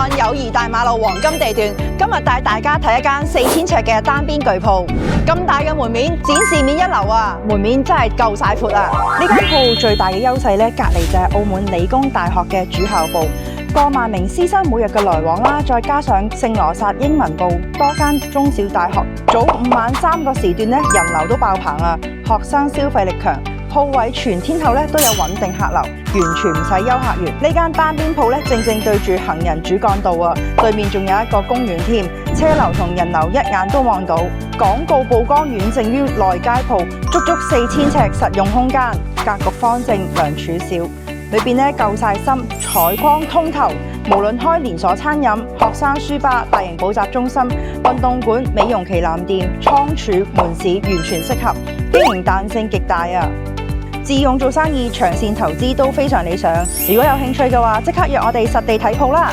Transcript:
漢友誼大馬路黃金地段，今日帶大家睇一間4000尺嘅單邊巨鋪。咁大嘅門面，展示面一流啊！門面真係夠晒闊啊！呢間鋪最大嘅優勢咧，隔離就係澳門理工大學嘅主校部。過萬名師生每日嘅來往啦，再加上聖羅撒英文部多間中小大學，早午晚3個時段咧人流都爆棚啊！學生消費力強，鋪位全天候咧都有穩定客流，完全唔使休客源。呢間單邊鋪咧正正對住行人主幹道啊，對面仲有一個公園添，車流同人流一眼都望到。廣告曝光遠勝於內街鋪，足足4000尺實用空間，格局方正，梁柱少。裏邊咧夠晒心，採光通透，無論開連鎖餐飲、學生書吧、大型補習中心、運動館、美容旗艦店、倉儲、門市，完全適合，經營彈性極大啊！自用做生意、長線投資都非常理想。如果有興趣嘅話，即刻約我哋實地睇鋪啦！